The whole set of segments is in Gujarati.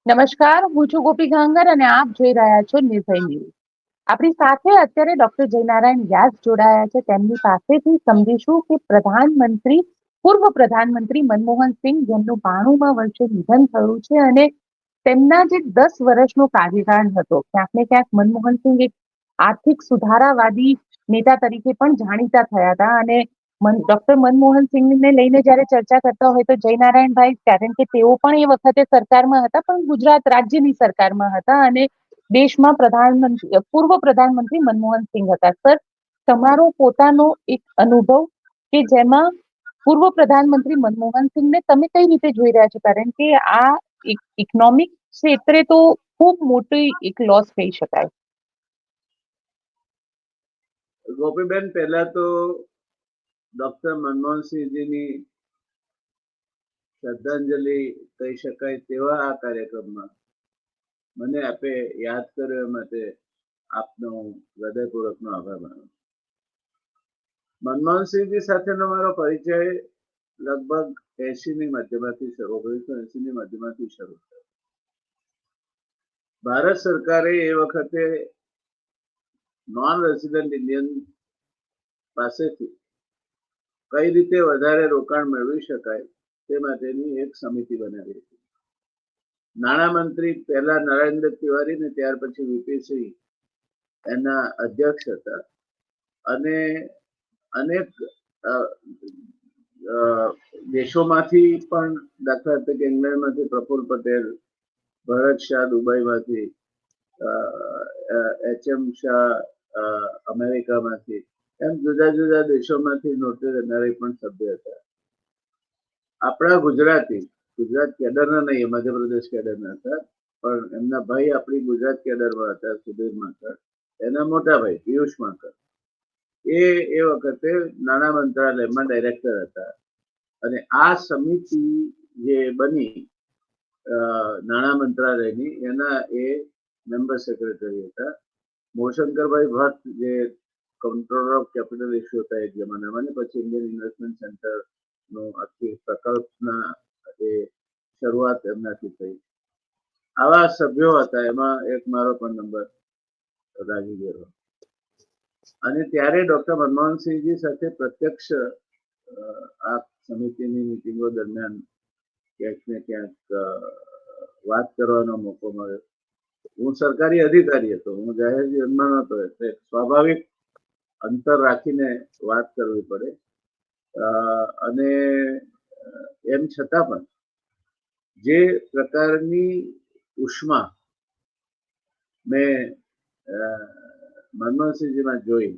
નમસ્કાર, હું છું ગોપી ગાંગર અને આપ જોઈ રહ્યા છો નિર્ભય ન્યૂઝ. આપણી સાથે અત્યારે ડોક્ટર જયનારાયણ વ્યાસ જોડાયા છે. તેમની પાસેથી સમજીશું કે પૂર્વ પ્રધાનમંત્રી મનમોહન સિંહ, જેમનું 92મા વર્ષે નિધન થયું છે, અને તેમના જે 10 વર્ષનો કાર્યકાળ હતો, ક્યાંક ને ક્યાંક મનમોહન સિંહ એક આર્થિક સુધારાવાદી નેતા તરીકે પણ જાણીતા થયા હતા. અને ડોક્ટર મનમોહન સિંહને લઈને જ્યારે ચર્ચા કરતા હોય તો જયનારાયણભાઈ, કારણ કે તેઓ પણ એ વખતે સરકારમાં હતા, પણ ગુજરાત રાજ્યની સરકારમાં હતા, અને દેશમાં પૂર્વ પ્રધાનમંત્રી મનમોહન સિંહ હતા. સર, તમારો પોતાનો એક અનુભવ કે જેમાં પૂર્વ પ્રધાનમંત્રી મનમોહન સિંહને તમે કઈ રીતે જોઈ રહ્યા છો? કારણ કે આ ઇકોનોમિક ક્ષેત્રે તો ખૂબ મોટી એક લોસ કહી શકાય. ગોપીબેન, પહેલા તો ડોક્ટર મનમોહનસિંહજીની શ્રદ્ધાંજલિ કહી શકાય તેવા આ કાર્યક્રમમાં મને આપે યાદ કર્યો એ માટે આપનો હૃદયપૂર્વકનો આભાર માનું. મનમોહનસિંહજી સાથેનો મારો પરિચય લગભગ 1980ની મધ્યમાંથી શરૂ થયો. ભારત સરકારે એ વખતે નોન રેસિડેન્ટ ઇન્ડિયન પાસેથી કઈ રીતે વધારે રોકાણ મેળવી શકાય તે માટેની એક સમિતિ બનાવી હતી. નાણામંત્રી પહેલા નરેન્દ્ર તિવારી ને ત્યાર પછી વીપી સિંહ એના અધ્યક્ષ હતા, અને અનેક દેશોમાંથી પણ, દાખલા તરીકે ઇંગ્લેન્ડમાંથી પ્રફુલ્લ પટેલ, ભરત શાહ દુબઈમાંથી, એચ.એમ. શાહ અમેરિકામાંથી, એમ જુદા જુદા દેશોમાંથી નોટરી કરનારી પણ સભ્ય હતા. આપણા ગુજરાત કેડરના નહીં, મધ્યપ્રદેશ કેડરના હતા, પણ એમના ભાઈ આપણી ગુજરાત કેડરમાં હતા, સુધીર માકર, એના મોટા ભાઈ પિયુષ માકર, એ વખતે નાણાં મંત્રાલયમાં ડાયરેક્ટર હતા. અને આ સમિતિ જે બની નાણાં મંત્રાલયની, એના એ મેમ્બર સેક્રેટરી હતા. મોશંકરભાઈ ભટ્ટ, જે કંટ્રોલર ઓફ કેપિટલ ઇસ્યુ હતા એક જમાનામાં, ને પછી ઇન્ડિયન ઇન્વેસ્ટમેન્ટ સેન્ટર નો આખી પ્રકલ્પના એ શરૂઆત એમનાથી થઈ. આવા સભ્યો હતા. એમાં એક મારો પણ નંબર લાગી ગયો. અને ત્યારે ડોક્ટર મનમોહનસિંહજી સાથે પ્રત્યક્ષ આ સમિતિની મિટિંગો દરમિયાન ક્યાંક ને ક્યાંક વાત કરવાનો મોકો મળ્યો. હું સરકારી અધિકારી હતો, હું જાહેર જીવનમાં નહોતો, એટલે સ્વાભાવિક અંતર રાખીને વાત કરવી પડે. અને એમ છતાં પણ જે પ્રકારની ઉષ્મા મેં મનમોહનસિંહજીમાં જોઈ,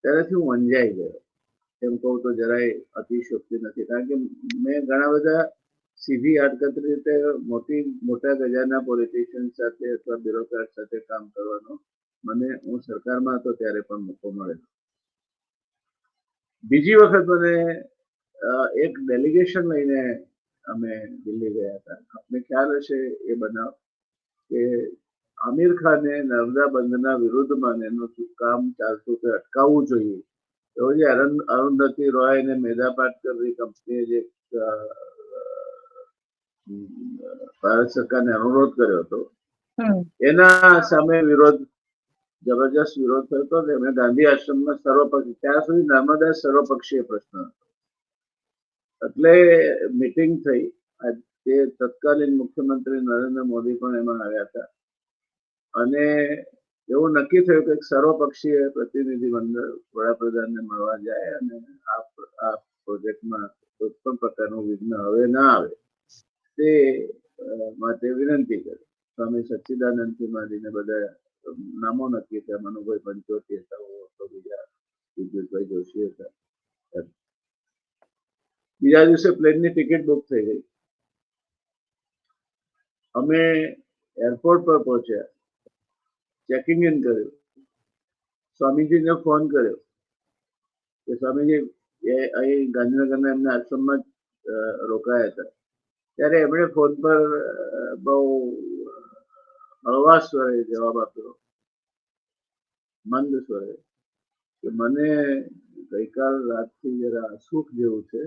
ત્યારેથી હું અંજાઈ ગયો. એમ કહું તો જરાય અતિશયોક્તિ નથી, કારણ કે મેં ઘણા બધા સીધી આડકતરી રીતે મોટા ગજાના પોલિટિશિયન સાથે અથવા બ્યુરોક્રેટ સાથે કામ કરવાનો હું સરકારમાં હતો ત્યારે પણ મોકો મળેલો. બીજી વખત મને એક ડેલિગેશન લઈને અમે દિલ્હી ગયા હતા. આપને ખ્યાલ હશે એ બનાવ કે આમિર ખાને નર્મદા બંધના વિરુદ્ધમાં એનું કામ ચાલતું તે અટકાવવું જોઈએ, એવો જે અરુંધતી રોય અને મેધા પાટકરની કંપનીએ જે ભારત સરકારને અનુરોધ કર્યો હતો, એના સામે જબરજસ્ત વિરોધ થયો હતો. એમણે ગાંધી આશ્રમમાં સર્વપક્ષી, ત્યાં સુધી નર્મદા સર્વપક્ષીય પ્રશ્ન હતો, એટલે મીટિંગ થઈ. તે તત્કાલીન મુખ્યમંત્રી નરેન્દ્ર મોદી પણ એમાં આવ્યા હતા, અને એવું નક્કી થયું કે સર્વપક્ષીય પ્રતિનિધિ મંડળ વડાપ્રધાનને મળવા જાય અને આ પ્રોજેક્ટમાં કોઈ પણ પ્રકારનું વિઘ્ન હવે ના આવે તે માટે વિનંતી કરી. સ્વામી સચ્ચિદાનંદથી માંડીને બધા નામો નક્કી થયા. મનુભાઈ પંચોટી હતા, બીજા વિદ્યુતભાઈ જોશી હતા. બીજા દિવસે પ્લેનની ટિકિટ બુક થઈ ગઈ. અમે એરપોર્ટ પર પહોંચ્યા, ચેકિંગ ઇન કર્યું, સ્વામીજીને ફોન કર્યો કે સ્વામીજી અહીં ગાંધીનગરના એમના આશ્રમમાં રોકાયા હતા. ત્યારે એમણે ફોન પર બહુ હળવા સ્વરે જવાબ આપ્યો, મંદ સ્વરે, કે મને ગઈકાલ રાતથી જરા અસુખ જેવું છે,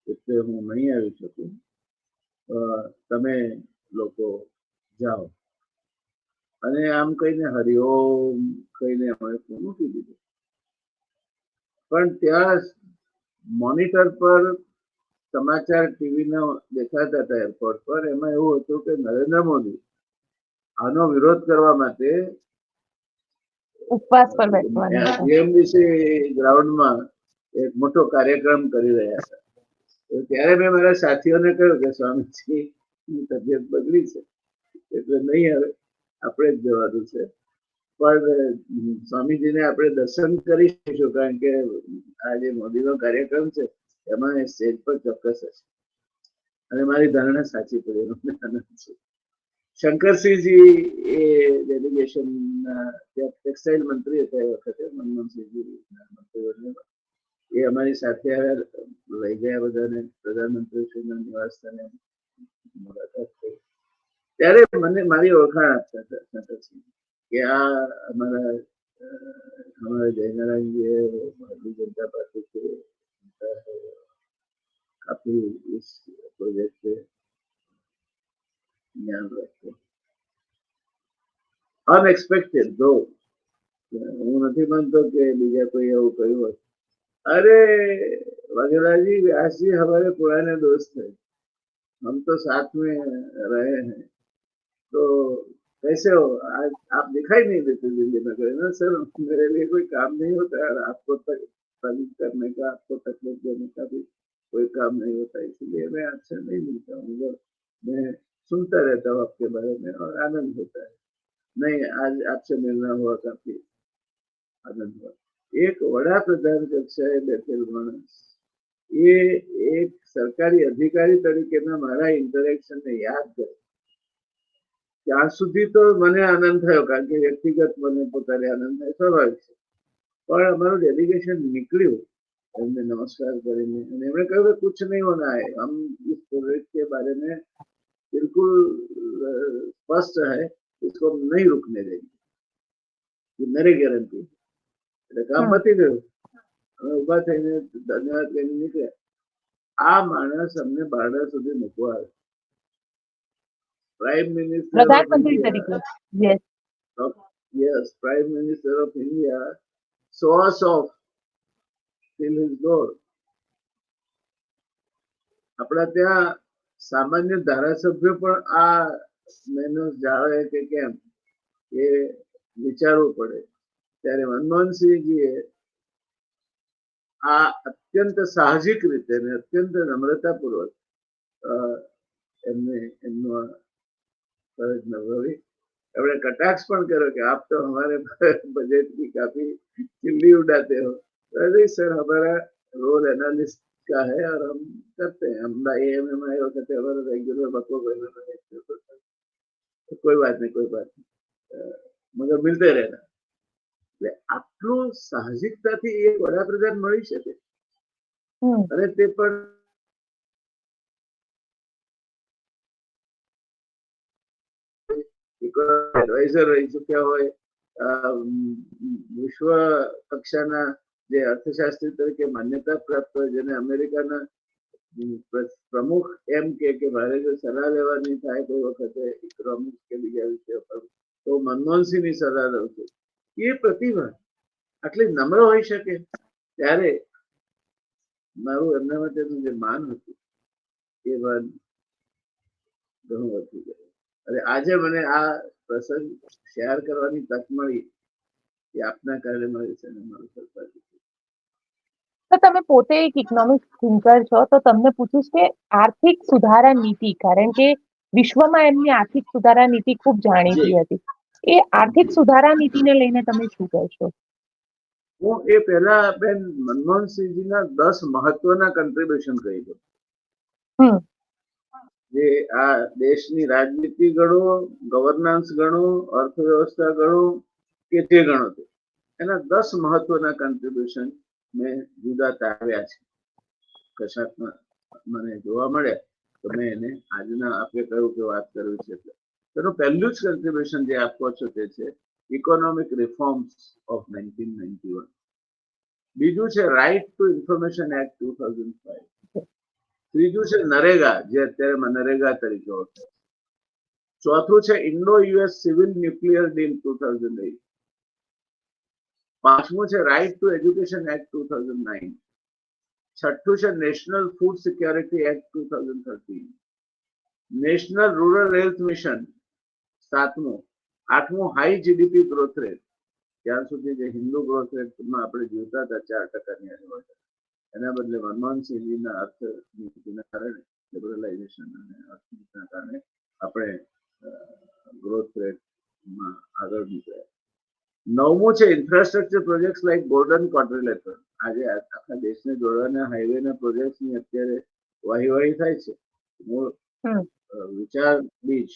એટલે હું નહીં આવી શકું. તમે લોકો જાઓ, અને આમ કહીને હરિઓમ કહીને અમે મૂકી દીધું. પણ ત્યાં મોનિટર પર સમાચાર ટીવીના દેખાતા હતા એરપોર્ટ પર, એમાં એવું હતું કે નરેન્દ્ર મોદી આનો વિરોધ કરવા માટે ઉપવાસ પર બેસવાના હતા. જીએમડીસી ગ્રાઉન્ડમાં એક મોટો કાર્યક્રમ કરી રહ્યા હતા. તો ત્યારે મેં મારા સાથીઓને કહ્યું કે સ્વામીજીની તબિયત બગડી છે એટલે નહીં આવે, આપણે જ જવાનું છે. પણ સ્વામીજીને આપણે દર્શન કરી શકીશું, કારણ કે આ જે મોદીનો કાર્યક્રમ છે એમાં સ્ટેજ પર ચોક્કસ હશે. અને મારી ધારણા સાચી પડી, એનો આનંદ છે. શંકરસિંહજી એ ડેલિગેશનના ટેક્સટાઇલ મંત્રી હતા એ વખતે, મનમોહનસિંહજી એ અમારી સાથે લઈ ગયા બધાને, પ્રધાનમંત્રીશ્રીના નિવાસ સ્થાને મુલાકાત થઈ. ત્યારે મને મારી ઓળખાણ આપતા હતા શંકરસિંહ કે આ અમારા જયનારાયણજીએ ભારતીય જનતા પાર્ટી के काफी इस प्रोजेक्ट पे ज्ञान रखते अनएक्सपेक्टेड दो, હું નથી માનતો કે બીજા કોઈ એવું કહ્યું હોય, अरे वघेला जी व्यास जी हमारे पुराने दोस्त हैं, हम तो साथ में रहे हैं, तो कैसे हो आज आप दिखाई नहीं देते दिल्ली में? गए ना सर, मेरे लिए कोई काम नहीं होता है, आपको तकलीफ करने का, आपको तकलीफ देने का भी कोई काम नहीं होता, इसलिए मैं आपसे नहीं मिलता हूँ, मैं सुनता रहता हूँ आपके बारे में और आनंद होता है. नहीं, आज आपसे मिलना हुआ, काफी आनंद हुआ. एक वडाप्रधान कक्षाए બેઠેલ માણસ એ એક સરકારી અધિકારી તરીકેના મારા ઇન્ટરેક્શનને યાદ કરે ત્યાં સુધી તો મને આનંદ થયો, કારણ કે વ્યક્તિગત મને પોતાને આનંદ થાય, સ્વાભાવિક છે. પણ અમારું ડેલિગેશન નીકળ્યું એમને નમસ્કાર કરીને, અને એમણે કહ્યું કે कुछ नहीं होना है, हम इस प्रोजेक्ट के बारे में बिल्कुल स्पष्ट है, इसको हम नहीं रुकने देंगे, ये मेरी गारंटी. એટલે કામ પતી ગયું, અમે ઉભા થઈને ધન્યવાદ કહીને નીકળ્યા. આ માણસ અમને બારડા સુધી મૂકવા આવ્યો. પ્રાઇમ મિનિસ્ટર ઓફ પ્રધાનમંત્રી ઇન્ડિયા, તરીકે. Yes. yes, Prime Minister of India saw us off till his door. આપણા ત્યાં સામાન્ય ધારાસભ્યો પણ આ મેનર્સ જાળવે કે કેમ એ વિચારવું પડે. ત્યારે મનમોહનસિંહજીએ આ અત્યંત સાહજિક રીતે અને અત્યંત નમ્રતાપૂર્વક એમને એમનો ફરજ નિભાવી. एवढे कटाक्ष पण करो कि आप तो हमारे बजट की काफी चिल्ली उड़ाते हो. अरे सर, हमारा रोल एनालिस्ट का है और हम करते हैं, हम AMMI वक्त हमारा रेगुलर बको कोई बात नहीं, कोई बात नहीं, मगर मिलते रहना. એટલે આટલું સાહજિકતાથી એક વડાપ્રધાન મળી શકે, અને તે પણ એડવાઇઝર રહી ચૂક્યા હોય, વિશ્વ કક્ષાના જે અર્થશાસ્ત્રી તરીકે માન્યતા પ્રાપ્ત હોય, જેને અમેરિકાના પ્રમુખ એમ કે મારે જો સલાહ લેવાની થાય કોઈ વખતે ઇકોનોમિક્સ કે બીજા વિષયો પર, તો મનમોહનસિંહની સલાહ લઉં છું. એ પ્રતિભા આટલી નમ્ર હોઈ શકે, ત્યારે મારું એમના માટેનું જે માન હતું એ માન ઘણું વધી ગયું. અને આજે મને આ પ્રસંગ શેર કરવાની તક મળી એ આપના કારણે મળી છે, અને મારું સદભાગ્ય છે. તો તમે પોતે એક ઇકોનોમિક્સ થિંકર છો, તો તમને પૂછીશ કે આર્થિક સુધારા નીતિ, કારણ કે વિશ્વમાં એમની આર્થિક સુધારા નીતિ ખૂબ જાણીતી હતી, એ આર્થિક સુધારા નીતિને લઈને તમે શું કહેશો? હું એ પહેલા બેન મનમોહનસિંહજીના 10 મહત્વના કન્ટ્રીબ્યુશન કહી દઉં. જે આ દેશની રાજનીતિ ગણો, ગવર્નન્સ ગણો, અર્થવ્યવસ્થા ગણો કે જે ગણો તે, એના 10 મહત્વના કન્ટ્રીબ્યુશન મેં જુદા તારવ્યા છે. કશાકમાં મને જોવા મળ્યા તો મેં એને આજના આપણે કહ્યું કે વાત કરવી છે. તેનું પહેલું જ કન્ટ્રીબ્યુશન જે આપો છો તે છે ઇકોનોમિક રિફોર્મ્સ ઓફ 1991. બીજું છે રાઇટ ટુ ઇન્ફોર્મેશન એક્ટ 2005. ત્રીજું છે નરેગા, જે અત્યારે મનરેગા તરીકે ઓળખાય. ચોથું છે Indo US civil nuclear deal 2008. પાંચમું છે રાઇટ ટુ એજ્યુકેશન એક્ટ 2009. છઠ્ઠું છે national food security act 2013. National rural health mission સાતમું. આઠમું હાઈ જીડીપી ગ્રોથ રેટ. ત્યાર સુધી જે હિન્દુ ગ્રોથ રેટમાં આપણે જીવતા હતા 4%ની આજુબાજુ, એના બદલે મનમોહનસિંહજીના અર્થનીતિના કારણે, લિબરલાઇઝેશન અને અર્થનીતિના કારણે આપણે ગ્રોથ રેટમાં આગળ નીકળ્યા. નવમું છે infrastructure project like golden quadrilateral. આજે આખા દેશને જોડવાના હાઈવેના પ્રોજેક્ટની અત્યારે વાહીવાહી થાય છે. મૂળ વિચાર બીજ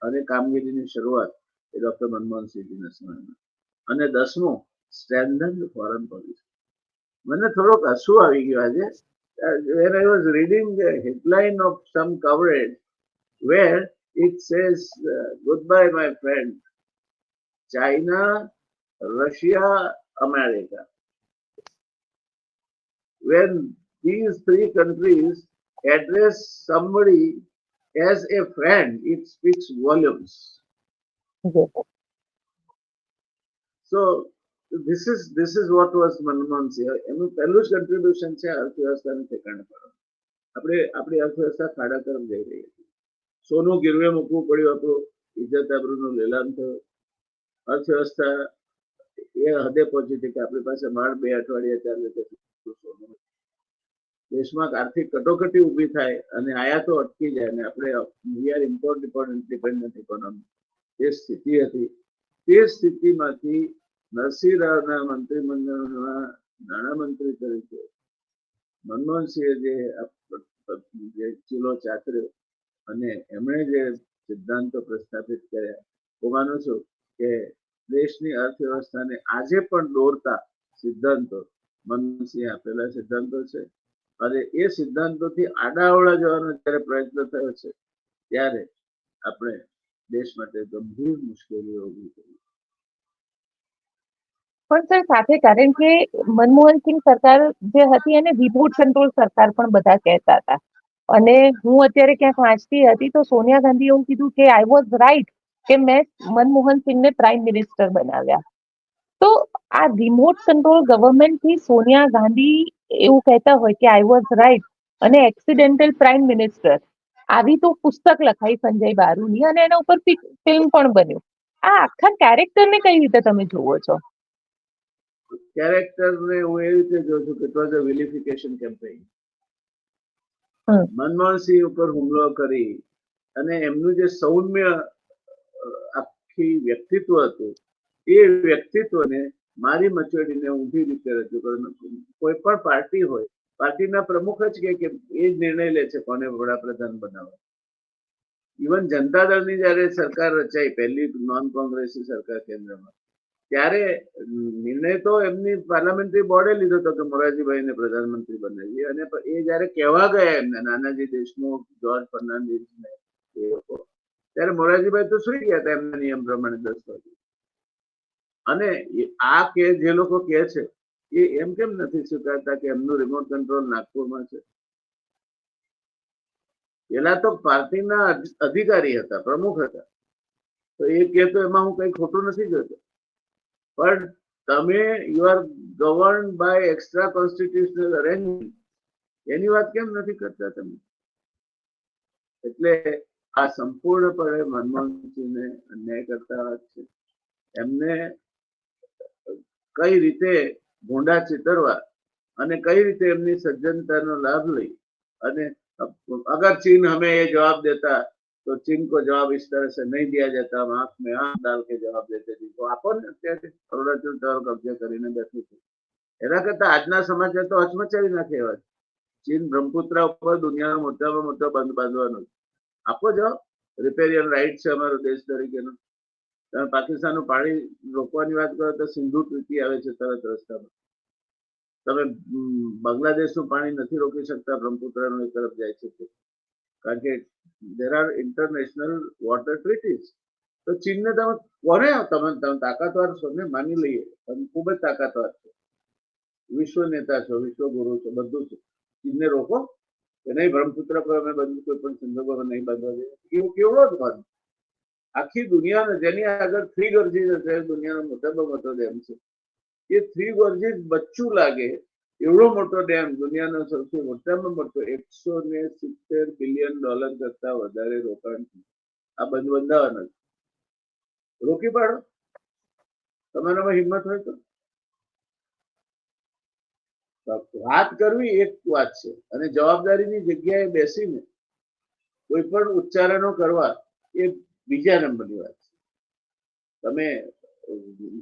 અને કામગીરીની શરૂઆત એ ડોક્ટર મનમોહનસિંહજીના સમયમાં. અને 10મું સ્ટ્રેન્થન્ડ ફોરેન પોલિસી. મને થોડોક હસુ આવી ગયો આજે when I was reading the headline of some coverage where it says goodbye my friend, China, Russia, America. When these three countries address somebody as a friend, it speaks volumes. So this is what was Manmohan Singh. એનું પહેલું જ કન્ટ્રીબ્યુશન છે અર્થવ્યવસ્થાને ઠેકાણે પાડવાનું. આપણી અર્થવ્યવસ્થા ખાડા તરફ જઈ રહી હતી. સોનું ગીરવે મૂકવું પડ્યું, આપણું ઇજ્જત આબરૂનું લેલામ થયું. અર્થવ્યવસ્થા એ હદે પહોંચી હતી કે આપણી પાસે માંડ 2 અઠવાડિયા ચાલે સોનું. દેશમાં આર્થિક કટોકટી ઊભી થાય અને આયાતો અટકી જાય અને આપણે we are import dependent economy, એ સ્થિતિ હતી. તે સ્થિતિમાંથી નરસિંહ રાવના મંત્રીમંડળના નાણામંત્રી તરીકે મનમોહનસિંહે જે ચીલો ચાતર્યો અને એમણે જે સિદ્ધાંતો પ્રસ્થાપિત કર્યા, હું માનું છું કે દેશની અર્થવ્યવસ્થાને આજે પણ દોરતા સિદ્ધાંતો મનમોહનસિંહે આપેલા સિદ્ધાંતો છે. અને એ સિદ્ધાંતોથી આડાઅવળા જવાનો જ્યારે પ્રયત્ન થયો છે ત્યારે આપણે દેશ માટે ગંભીર મુશ્કેલીઓ ઊભી કરી. પણ સર સાથે કારણ કે મનમોહનસિંહ સરકાર જે હતી એને રિમોટ કંટ્રોલ સરકાર પણ બધા કહેતા હતા. અને હું અત્યારે ક્યાંક વાંચતી હતી તો સોનિયા ગાંધીએ એવું કીધું કે આઈ વોઝ રાઈટ કે મેં મનમોહનસિંહને પ્રાઇમ મિનિસ્ટર બનાવ્યા. તો આ રિમોટ કંટ્રોલ ગવર્મેન્ટથી સોનિયા ગાંધી એવું કહેતા હોય કે આઈ વોઝ રાઈટ અને એક્સિડેન્ટલ પ્રાઇમ મિનિસ્ટર, આવી તો પુસ્તક લખાઈ સંજય બારુની અને એના ઉપર ફિલ્મ પણ બન્યું. આ આખા કેરેક્ટરને કઈ રીતે તમે જુઓ છો? કેરેક્ટરને હું એવી રીતે જોઉં છું કે it was a vilification campaign. Manmohan Singh ઉપર હુમલો કરી અને એમનું જે સૌમ્ય આખી વ્યક્તિત્વ હતું એ વ્યક્તિત્વને મારી મચોડીને ઊંધી રીતે રજૂ કરવાનું. કોઈ પણ પાર્ટી હોય, પાર્ટીના પ્રમુખ જ કે એ જ નિર્ણય લે છે કોને વડાપ્રધાન બનાવવા. ઇવન જનતા દળની જયારે સરકાર રચાઈ, પહેલી નોન કોંગ્રેસી સરકાર કેન્દ્રમાં, ત્યારે નિર્ણય તો એમની પાર્લામેન્ટરી બોર્ડે લીધો હતો કે મોરારજીભાઈને પ્રધાનમંત્રી બનાવીએ. અને એ જયારે કહેવા ગયા એમને નાનાજી દેશમુખ, જોર્જ ફર્નાન્ડિસ ને એ લોકો, ત્યારે મોરારજીભાઈ તો સુઈ ગયા હતા એમના નિયમ પ્રમાણે 10 વાગે. અને આ કે જે લોકો કહે છે એ એમ કેમ નથી સ્વીકારતા કે એમનું રિમોટ કંટ્રોલ નાગપુરમાં છે? પેલા તો પાર્ટીના અધિકારી હતા, પ્રમુખ હતા, તો એ કહે તો એમાં હું કઈ ખોટું નથી જોતો. પણ તમે you are governed by extra constitutional arrangement, એની વાત કેમ નથી કરતા તમે? એટલે આ સંપૂર્ણપણે મનમોહનસિંહને અન્યાય કરતા વાત છે. એમને કઈ રીતે ભૂંડા ચિતરવા અને કઈ રીતે એમની સજ્જનતાનો લાભ લઈ અને अगर चीन हमें ये जवाब देता तो चीन को जवाब इस तरह से नहीं दिया जाता, हम आंख में आंख डाल के जवाब देते थे. तो आपो ने અત્યારે અરુણાચલ ટોર કબજે કરીને બેઠું છે. એના કરતા આજના સમાચાર તો હચમચાવી નાખે એવા. ચીન બ્રહ્મપુત્ર ઉપર દુનિયાનો મોટામાં મોટો બંધ બાંધવાનો છે. આપો જવાબ. રિપેરિયન રાઇટ છે અમારો દેશ તરીકેનો. તમે પાકિસ્તાનનું પાણી રોકવાની વાત કરો તો સિંધુ ટ્રીટી આવે છે તરત રસ્તામાં. તમે બાંગ્લાદેશનું પાણી નથી રોકી શકતા, બ્રહ્મપુત્રનું એક તરફ જાય છે, કારણ કે there are international water treaties. તો ચીનને તમે કોને તમે તાકાતવાર છો ને માની લઈએ, તમે ખૂબ જ તાકાતવાર છો, વિશ્વ નેતા છો, વિશ્વ ગુરુ છો, બધું છે. ચીનને રોકો કે નહીં બ્રહ્મપુત્ર પર અમે બધું કોઈ પણ સંજોગોમાં નહીં બાંધવા દઈએ. એવું કેવડો જ બાંધ. આખી દુનિયાનો જેની આગળ 3 ગોર્જીસ હશે દુનિયાનો મોટામાં મોટો ડેમ છે. એ 3 ગોર્જીસ બચ્ચું લાગે એવડો મોટો ડેમ, દુનિયાનો સૌથી મોટામાં મોટો, $170 બિલિયન કરતા વધારે રોકાણ આ બંધ બંધાવાનો છે. રોકી પાડો, તમારામાં હિંમત હોય તો. વાત કરવી એક વાત છે અને જવાબદારીની જગ્યાએ બેસીને કોઈ પણ ઉચ્ચારણો કરવા એ બીજા નંબરની વાત છે. તમે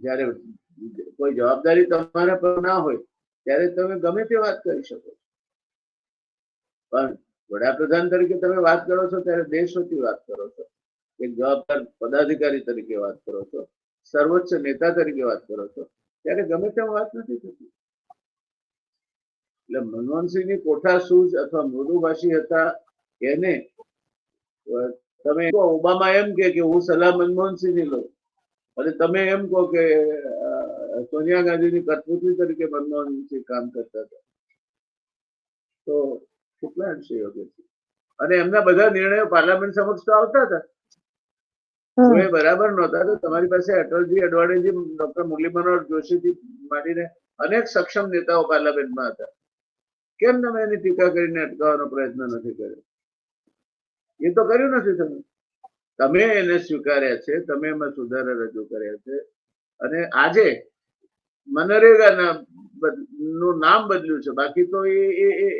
જયારે કોઈ જવાબદારી તમારા પર ના હોય ત્યારે તમે ગમે તે વાત કરી શકો, પણ વડાપ્રધાન તરીકે તમે વાત કરો છો ત્યારે દેશ વતી વાત કરો છો, એક જવાબદાર પદાધિકારી તરીકે વાત કરો છો, સર્વોચ્ચ નેતા તરીકે વાત કરો છો, ત્યારે ગમે તેમ વાત નથી થતી. એટલે મનમોહનસિંહની કોઠાસૂઝ અથવા મૃદુભાષી હતા એને તમે ઓબામા એમ કે હું સલાહ મનમોહનસિંહની લઉં અને તમે એમ કહો કે સોનિયા ગાંધીની કઠપુતળી તરીકે મનમોહનસિંહ કામ કરતા હતા, તો કેટલા અંશે યોગ્ય છે? અને એમના બધા નિર્ણયો પાર્લામેન્ટ સમક્ષ તો આવતા હતા. જો એ બરાબર નહોતા તો તમારી પાસે અટલજી અડવાણીજી, ડોક્ટર મુરલી મનોહર જોશીથી માંડીને અનેક સક્ષમ નેતાઓ પાર્લામેન્ટમાં હતા. કેમ તમે એની ટીકા કરીને અટકાવવાનો પ્રયત્ન નથી કર્યો? એ તો કર્યું નથી તમે. તમે એને સ્વીકાર્યા છે, તમે એમાં સુધારા રજૂ કર્યા છે અને આજે મનરેગાના નું નામ બદલ્યું છે, બાકી તો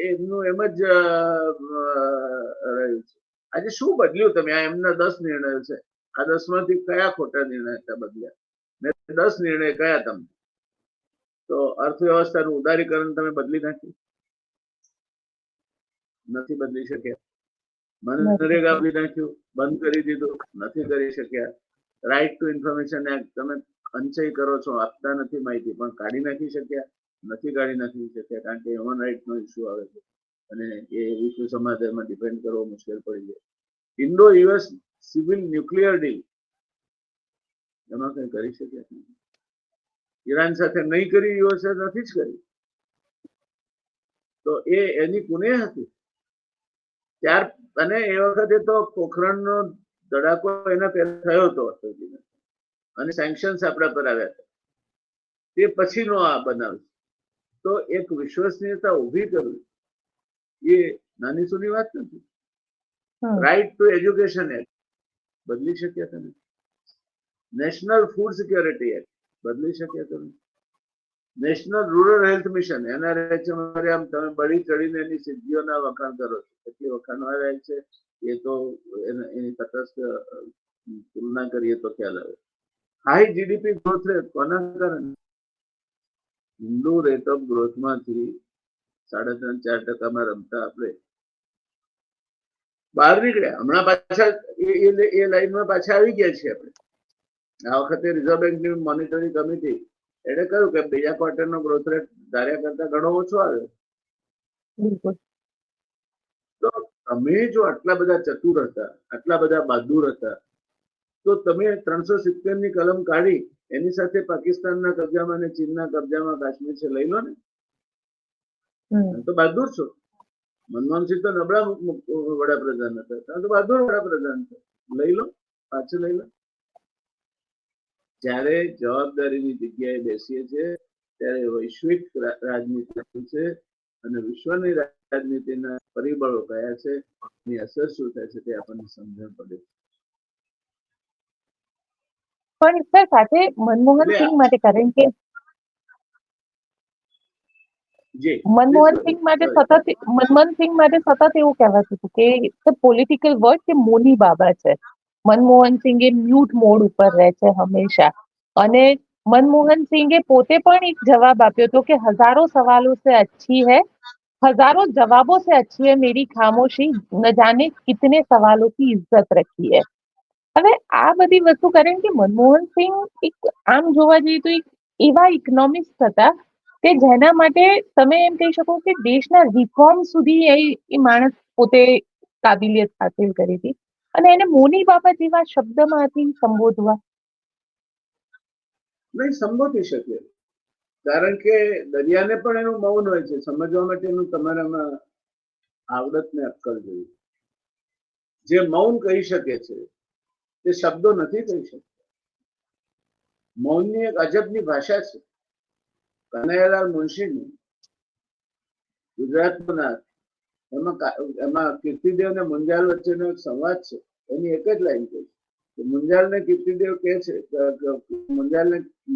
એમનું એમ જ રહ્યું છે. આજે શું બદલ્યું તમે? આ એમના 10 નિર્ણયો છે, આ 10 માંથી કયા ખોટા નિર્ણય બદલ્યા? 10 નિર્ણય કયા તમે? તો અર્થવ્યવસ્થાનું ઉદારીકરણ તમે બદલી નાખ્યું? નથી બદલી શક્યા. મનરેગા બદલી નાખ્યું, બંધ કરી દીધું, નથી કરી શક્યા. રાઇટ ટુ ઇન્ફોર્મેશન એક્ટ તમે અંચય કરો છો, આપતા નથી માહિતી, પણ કાઢી નાખી શક્યા? નથી કાઢી નાખી શક્યા, કારણ કે હ્યુમન રાઇટ્સનો ઇસ્યુ આવે છે અને એ વિશ્વ સમાજ એમાં ડિપેન્ડ કરવો મુશ્કેલ પડી જાય. Indo US civil nuclear deal એમાં કઈ કરી શક્યા નહીં. ઈરાન સાથે નહીં કરી, યુએસએ નથી જ કરી, તો એની કુને હતી ત્યાર. અને એ વખતે તો પોખરણનો ધડાકો એના પહેલા થયો હતો અને સેન્કશન્સ આપણા પર આવ્યા હતા. તે પછીનો આ બનાવ. તો એક વિશ્વસનીયતા ઉભી કરવી એ નાની સૂની વાત નથી. રાઇટ ટુ એજ્યુકેશન એક્ટ બદલી શક્યા તમે? નેશનલ ફૂડ સિક્યોરિટી એક્ટ બદલી શક્યા તમે? National rural health mission NRHM આમ તમે બળી ચડીને એની સિદ્ધિઓના વખાણ કરો છો, એટલી વખાણવા રહે છે એ તો એની તટસ્થ તુલના કરીએ તો ખ્યાલ આવે. હાઈ જીડીપી ગ્રોથ રેટ કોના કારણે? હિન્દુ રેટ ઓફ ગ્રોથમાંથી 3.5-4% રમતા આપણે બહાર નીકળ્યા. હમણાં પાછા એ લાઈનમાં પાછા આવી ગયા છે આપણે. આ વખતે રિઝર્વ બેંકની મોનિટરી કમિટી એને કહ્યું કે બીજા ક્વાર્ટરનો ગ્રોથ રેટ ધાર્યા કરતા ઘણો ઓછો આવ્યો. તો તમે જો આટલા બધા ચતુર હતા, આટલા બધા બહાદુર હતા, તો તમે 370 ની કલમ કાઢી એની સાથે પાકિસ્તાનના કબજામાં અને ચીનના કબજામાં કાશ્મીર છે લઈ લો ને. તો બહાદુર છો. મનમોહનસિંહ તો નબળા વડાપ્રધાન હતા, તમે તો બહાદુર વડાપ્રધાન છો. લઈ લો, પાછું લઈ લો. જ્યારે જવાબદારીની જગ્યાએ બેસીએ છીએ ત્યારે વૈશ્વિક રાજનીતિ છે અને વિશ્વની રાજનીતિના પરિબળો કયા છે, એની અસર શું થાય છે તે આપણને સમજણ પડે. પણ સર સાથે મનમોહનસિંહ માટે, કારણ કે મનમોહનસિંહ માટે સતત એવું કહેવાતું હતું કે પોલિટિકલ વર્ડ કે મોની બાબા છે. મનમોહનસિંહ એ મ્યુટ મોડ ઉપર રહે છે હંમેશા, અને મનમોહનસિંહે પોતે પણ એક જવાબ આપ્યો હતો કે હજારો સવાલો સે अच्छी है, हजारों जवाबों से अच्छी है मेरी खामोशी, न जाने कितने सवालों की इज्जत रखी है. હવે આ બધી વસ્તુ, કારણ કે મનમોહનસિંહ એક આમ જોવા જઈએ તો એક એવા ઇકોનોમિસ્ટ હતા કે જેના માટે તમે એમ કહી શકો કે દેશના રિફોર્મ સુધી એ માણસ પોતે કાબિલિયત હાસિલ કરી હતી, અને એને મોની બાબા જેવા શબ્દમાંથી સંબોધવા નહીં સંબોધી શકે, કારણ કે દરિયાને પણ એનું મૌન હોય છે. સમજવા માટેનું તમારામાં આવડત ને અક્કલ જોઈએ. જે મૌન કહી શકે છે તે શબ્દો નથી થઈ શકતા. મૌનની એક અજબની ભાષા છે. કનૈયાલાલ મુનશીની ગુજરાતનો નાથ, એમાં કીર્તિદેવ અને મુંજાલ વચ્ચેનો એક સંવાદ છે. એની એક જ લાઈન છે કે મુંજાલને કીર્તિદેવ કહે છે,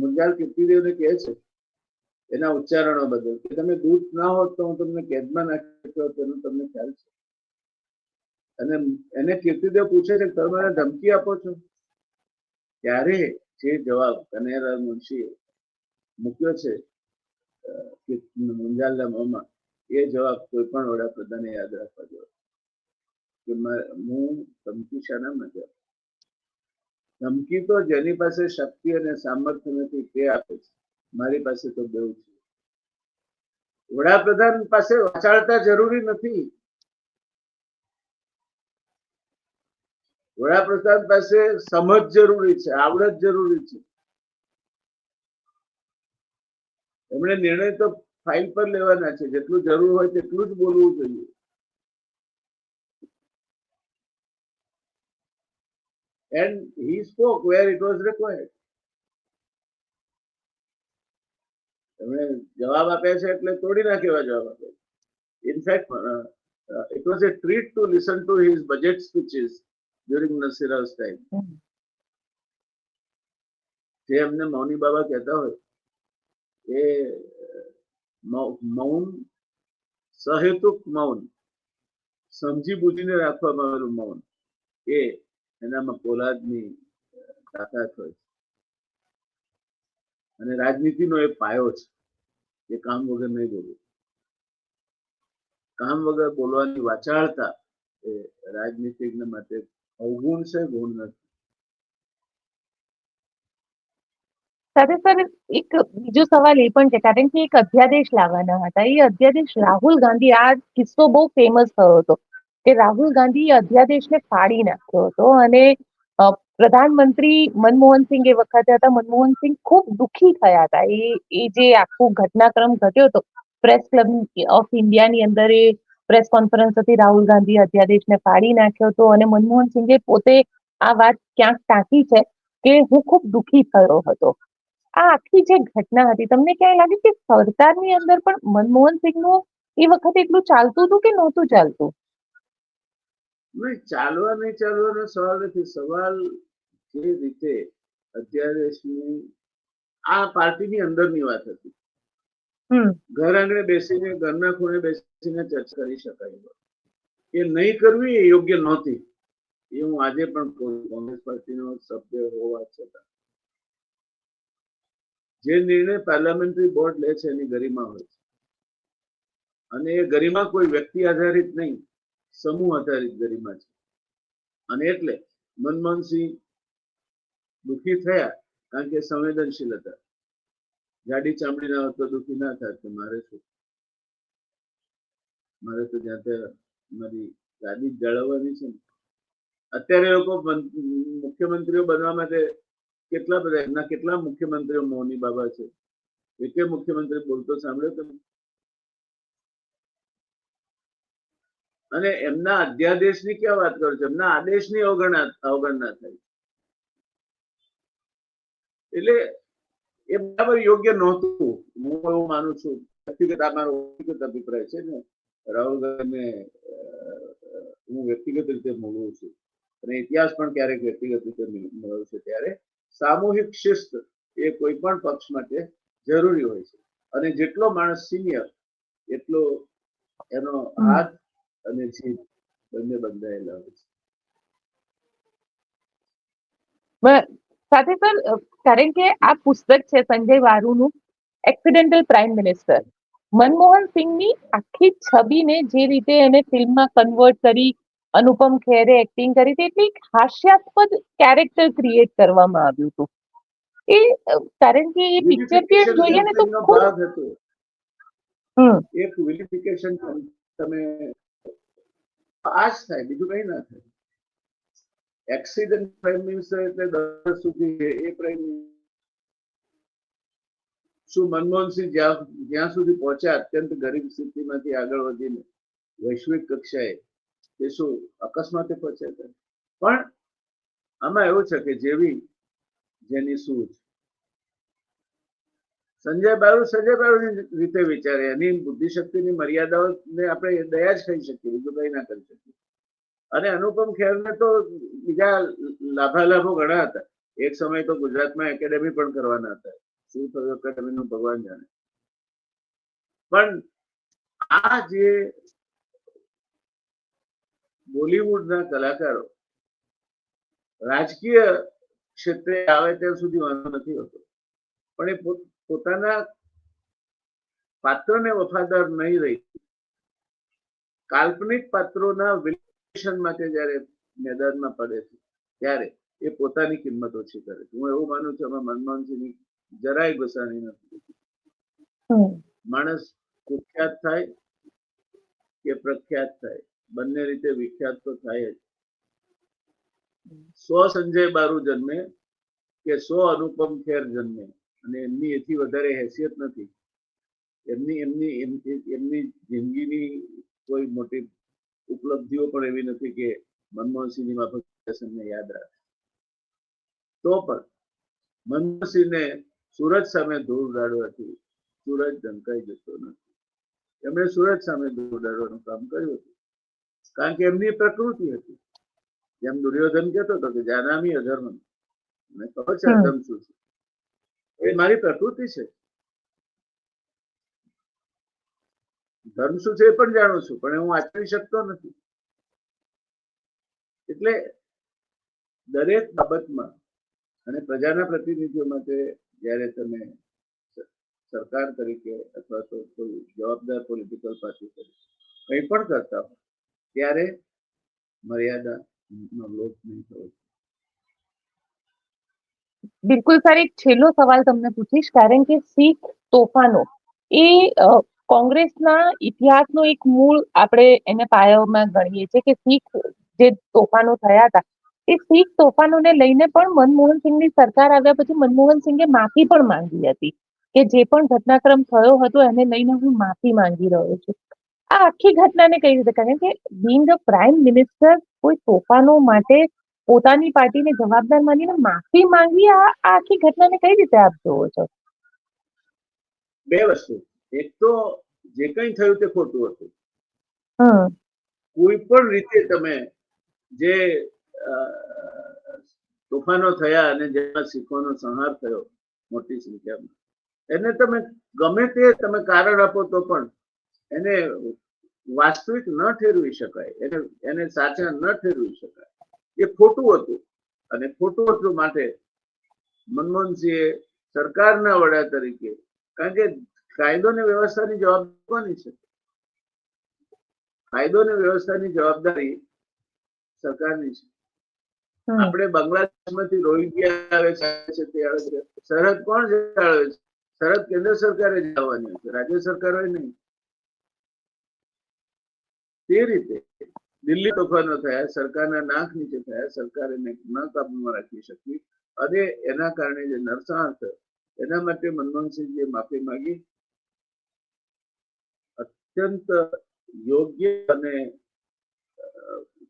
મુંજાલ કીર્તિદેવને કહે છે એના ઉચ્ચારણો બદલ કે તમે દૂત ના હોત તો હું તમને કેદમાં નાખ્યો હોત, એનો તમને ખ્યાલ છે. અને એને કીર્તિદેવ પૂછે છે તમે મને ધમકી આપો છો? ત્યારે જે જવાબ કનૈયાલાલ મુનશીએ મૂક્યો છે મુંજાલના મોંમાં, એ જવાબ કોઈ પણ વડાપ્રધાને યાદ રાખવા જોઈએ કે હું ધમકી શાના માટે આપું? ધમકી તો જેની પાસે શક્તિ અને સામર્થ્ય નથી તે આપે છે. મારી પાસે તો બેવ છે. વડાપ્રધાન પાસે વાચાળતા જરૂરી નથી. વડાપ્રધાન પાસે સમજ જરૂરી છે, આવડત જરૂરી છે. એમણે નિર્ણય તો ફાઇલ પર લેવાના છે. જેટલું જરૂર હોય તેટલું જ બોલવું જોઈએ. And he spoke where it was required. એમણે જવાબ આપ્યા છે એટલે તોડી નાખ્યા જવાબ આપ્યા. In fact it was a treat to listen to his budget speeches during Nasira's time. જે એમને મૌની બાબા કહેતા હોય એ મૌન, સહેતુક મૌન, સમજી બુજીને રાખવામાં આવેલું મૌન, એ એનામાં પોલાદની તાકાત હોય છે. અને રાજનીતિનો એક પાયો છે એ કામ વગર નહીં બોલવું. કામ વગર બોલવાની વાચાળતા એ રાજનીતિજ્ઞ માટે અવગુણ છે, ગુણ નથી. સાથે સર એક બીજો સવાલ એ પણ છે, કારણ કે એક અધ્યાદેશ લાવવાના હતા. એ અધ્યાદેશ રાહુલ ગાંધી, આ કિસ્સો બહુ ફેમસ થયો હતો કે રાહુલ ગાંધી અધ્યાદેશને ફાડી નાખ્યો હતો અને પ્રધાનમંત્રી મનમોહનસિંહ એ વખતે હતા. મનમોહનસિંહ ખૂબ દુઃખી થયા હતા. એ જે આખું ઘટનાક્રમ ઘટ્યો હતો પ્રેસ ક્લબ ઓફ ઇન્ડિયાની અંદર, એ પ્રેસ કોન્ફરન્સ હતી, રાહુલ ગાંધી અધ્યાદેશને ફાડી નાખ્યો હતો અને મનમોહનસિંહે પોતે આ વાત ક્યાંક ટાંકી છે કે હું ખૂબ દુઃખી થયો હતો. આ આખી જે ઘટના હતી, તમને ક્યાંય લાગે કે સરકારની અંદર પણ મનમોહનસિંહનું એ વખતે એટલું ચાલતું હતું કે નહોતું ચાલતું? નહીં, ચાલવા નહીં ચાલવાનો સવાલ નથી. સવાલ જે રીતે અધ્યાદેશની આ પાર્ટીની અંદરની વાત હતી. ઘર આંગણે બેસીને, ઘરના ખૂણે બેસીને ચર્ચા કરી શકાય. એ નહીં કરવી એ યોગ્ય નહોતી. એ હું આજે પણ કોંગ્રેસ પાર્ટીનો સભ્ય હોવા છતાં જે નિર્ણય પાર્લામેન્ટરી બોર્ડ લે છે એની ગરિમા હોય છે. અને એ ગરિમા કોઈ વ્યક્તિ આધારિત નહીં, સમૂહ આધારિત ગરિમા છે. અને એટલે મનમોહનસિંહ દુઃખી થયા કારણ કે સંવેદનશીલ હતા. જાડી ચામડી ના હોત તો દુઃખી ના થાય તો મારે શું, મારે તો જ્યાં ત્યાં મારી ગાદી જાળવવાની છે. અત્યારે લોકો મુખ્યમંત્રીઓ બનવા માટે કેટલા બધા, એમના કેટલા મુખ્યમંત્રીઓ મૌની બાબા છે. એકે મુખ્યમંત્રી બોલતો સાંભળ્યો તમે? અને એમના અધ્યાદેશની ક્યાં વાત કરો છો? એમના આદેશની અવગણના થાય. એટલે એ બરાબર યોગ્ય નહોતું. હું એવું માનું છું, વ્યક્તિગત આ મારો વ્યક્તિગત અભિપ્રાય છે ને. રાહુલ ગાંધીને હું વ્યક્તિગત રીતે મળું છું અને ઇતિહાસ પણ ક્યારેક વ્યક્તિગત રીતે મળ્યો છે. ત્યારે સામૂહિક શિસ્ત એ કોઈ પણ પક્ષ માટે જરૂરી હોય છે. અને જેટલો માણસ સિનિયર એટલો એનો હાથ અને જીભ બંને બંધાયેલા હોય છે. સાથે સર, કારણ કે આ પુસ્તક છે સંજય વારુનું એક્સિડેન્ટલ પ્રાઇમ મિનિસ્ટર, મનમોહનસિંહની આખી છબીને જે રીતે એને ફિલ્મમાં કન્વર્ટ કરી, અનુપમ ખેરે એક્ટિંગ કરી હતી, એટલે એક હાસ્યાસ્પદ કેરેક્ટર ક્રિએટ કરવામાં આવ્યું હતું. એ કારણ કે એ પિક્ચર કે જોઈએ ને તો ભાગ હતો. એક વિલિફિકેશન તમે આ જ થાય, બીજું કઈ ના થાય. એક્સિડન્ટ પ્રાઇમ મિનિસ્ટર એટલે 10 સુધી એ પ્રાઇમ શું મનમોહનસિંહ જ્યાં સુધી પહોંચ્યા અત્યંત ગરીબ સ્થિતિમાંથી આગળ વધીને વૈશ્વિક કક્ષાએ, એ શું અકસ્માતે પહોંચ્યા હતા? પણ આમાં એવું છે કે જેવી જેની સૂઝ. સંજય બારુની રીતે વિચારે, એની બુદ્ધિશક્તિની મર્યાદાઓને આપણે દયા જ કહી શકીએ, બીજું કઈ ના કરી શકીએ. અને અનુપમ ખેરને તો બીજા લાભાલાભો ઘણા હતા. એક સમય તો ગુજરાતમાં એકેડેમી પણ કરવાના હતા. શું થયું એકેડેમીનું ભગવાન જાણે. પણ આ જે બોલિવૂડના કલાકારો રાજકીય ક્ષેત્રે આવે ત્યાં સુધી વાંધો નથી હોતો, પણ એ પોતાના પાત્રને વફાદાર નહીં રહી કાલ્પનિક પાત્રોના વિશ્લેષણ માટે જયારે મેદાનમાં પડે છે ત્યારે એ પોતાની કિંમત ઓછી કરે છે. હું એવું માનું છું એમાં મનમોહનસિંહની જરાય ઘુસાણી નથી. માણસ કુખ્યાત થાય કે પ્રખ્યાત થાય, બંને રીતે વિખ્યાત તો થાય જ. 100 સંજય બારુ જન્મે કે 100 અનુપમ ખેર જન્મે અને એમની એથી વધારે હેસિયત નથી. એમની જિંદગીની કોઈ મોટી ઉપલબ્ધિઓ પણ એવી નથી કે મનમોહનસિંહની માફક યાદ રાખે. તો પણ મનમોહનસિંહને સુરત સામે ધૂળ ઉડાડવાથી સુરત ઢંકાઈ જતો નથી. એમણે સુરત સામે ધૂળ ઉડાડવાનું કામ કર્યું હતું, કારણ કે એમની પ્રકૃતિ હતી. જેમ દુર્યોધન કહેતો હતો કે જાનામી અધર્મ, મને ખબર છે અધર્મ શું છે, એ મારી પ્રકૃતિ છે. ધર્મ શું છે એ પણ જાણું છું, પણ હું આચરી શકતો નથી. એટલે દરેક બાબતમાં અને પ્રજાના પ્રતિનિધિઓ માટે જ્યારે તમે સરકાર તરીકે અથવા તો કોઈ જવાબદાર પોલિટિકલ પાર્ટી તરીકે કંઈ પણ કરતા હો ત્યારે મર્યાદાનો લોપ નહીં થવો. બિલકુલ સર, એક છેલ્લો સવાલ તમને પૂછીશ, કારણ કે શીખ તોફાનો એ કોંગ્રેસના ઇતિહાસનો એક મૂળ આપણે એને પાયામાં ગણીએ છીએ કે શીખ જે તોફાનો થયા હતા એ શીખ તોફાનોને લઈને પણ મનમોહનસિંહની સરકાર આવ્યા પછી મનમોહનસિંહે માફી પણ માંગી હતી કે જે પણ ઘટનાક્રમ થયો હતો એને લઈને હું માફી માંગી રહ્યો છું. આ આખી ઘટનાને કઈ રીતે, કારણ કે બિંગ અ પ્રાઇમ મિનિસ્ટર કોઈ તોફાનો માટે પોતાની પાર્ટીને જવાબદાર માનીને માફી માંગી, આ આખી ઘટનાને કઈ રીતે આપ જોવો છો? બે વસ્તુ. એક તો જે કંઈ થયું તે ખોટું હતું. કોઈ પણ રીતે તમે જે તોફાનો થયા અને જેમાં શીખોનો સંહાર થયો મોટી સંખ્યામાં, એને તમે ગમે તે તમે કારણ આપો તો પણ એને વાસ્તવિક ન ઠેરવી શકાય, એને સાચા ન ઠેરવી શકાય. એ ખોટું હતું અને ખોટું હતું માટે મનમોહનસિંહે સરકારના વડા તરીકે, કારણ કે કાયદો અને વ્યવસ્થાની જવાબદારી કોની છે? કાયદો અને વ્યવસ્થાની જવાબદારી સરકારની છે. આપણે બાંગ્લાદેશમાંથી રોહિંગ્યા આવે છે તે આવે છે, સરહદ કોણ જાળવે છે? સરહદ કેન્દ્ર સરકારે જાળવવાની છે, રાજ્ય સરકારોએ નહીં. તે રીતે દિલ્હી તોફાનો થયા, સરકારના નાક નીચે થયા, સરકાર એને ન કાબુમાં રાખી શકી અને એના કારણે જે નરસંહાર થયો એના માટે મનમોહનસિંહે માફી માંગી. અત્યંત યોગ્ય અને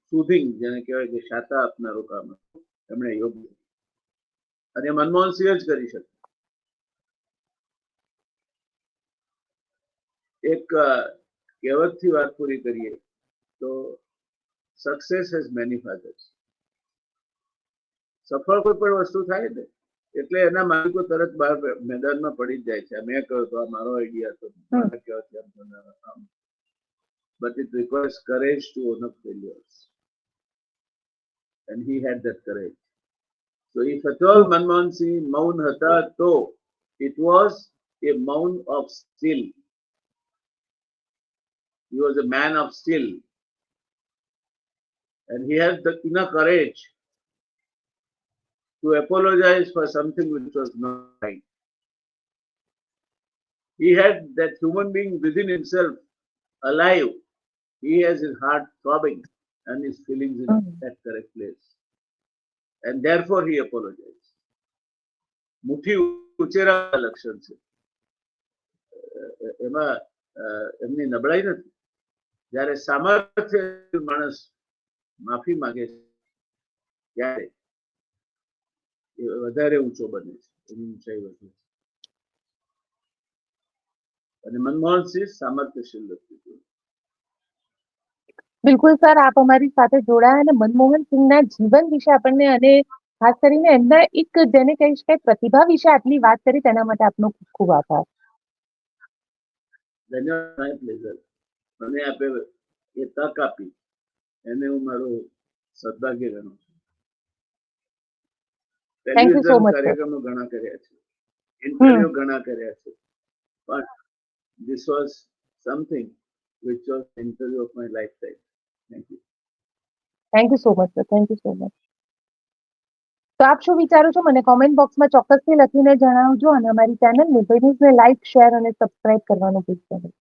સુધિંગ, જેને કહેવાય કે શાતા આપનારું કામ હતું એમણે યોગ્ય, અને મનમોહનસિંહ જ કરી શકે. એક કહેવતથી વાત પૂરી કરીએ તો સક્સેસ હેઝ મેની ફાધર્સ. સફળ કોઈ પણ વસ્તુ થાય ને એટલે એના માલિકો તરત બહાર મેદાનમાં પડી જ જાય છે. મેં કહ્યું તો આ મારો આઈડિયા હતો, but it requires courage to own up failures, and he had that courage. So if at all Manmohan Singh maun hata to it was a maun of steel. He was a man of steel, and he had the inner courage to apologize for something which was not right. He had that human being within himself alive. He has his heart throbbing and his feelings in that correct place, and therefore he apologized. મુઠ્ઠી ઉચેરા લક્ષણ છે, એમાં એમની નબળાઈ નથી. જ્યારે સામર્થ્ય માણસ માફી માંગે છે ત્યારે એ વધારે ઊંચો બને છે, એની ઊંચાઈ વધે છે. અને મનમોહનસિંહ સામર્થ્યશીલ વ્યક્તિ છે. બિલકુલ સર, આપ અમારી સાથે જોડાયા અને મનમોહન સિંહના જીવન વિશે આપણને અને ખાસ કરીને એમના એક જેને કહી શકાય પ્રતિભા વિશે આટલી વાત કરી તેના માટે આપનો ખૂબ ખૂબ આભાર. ધન્યવાદ, માય પ્લેઝર. મને આપે એ તક આપી એને હું મારું સદભાગ્ય ગણું છું. Thank you so television much sir. કાર્યક્રમો ઘણા કર્યા છે, ઇન્ટરવ્યુ ઘણા કર્યા છે, પણ this was something which was the interview of my lifetime. Thank you. Thank you so much sir. Thank you so much. તો આપ શું વિચારો છો મને કોમેન્ટ બોક્સમાં ચોક્કસથી લખીને જણાવજો અને અમારી ચેનલ નિર્ભય ન્યૂઝને લાઇક, શેર અને સબસ્ક્રાઇબ કરવાનું ભૂલશો નહીં.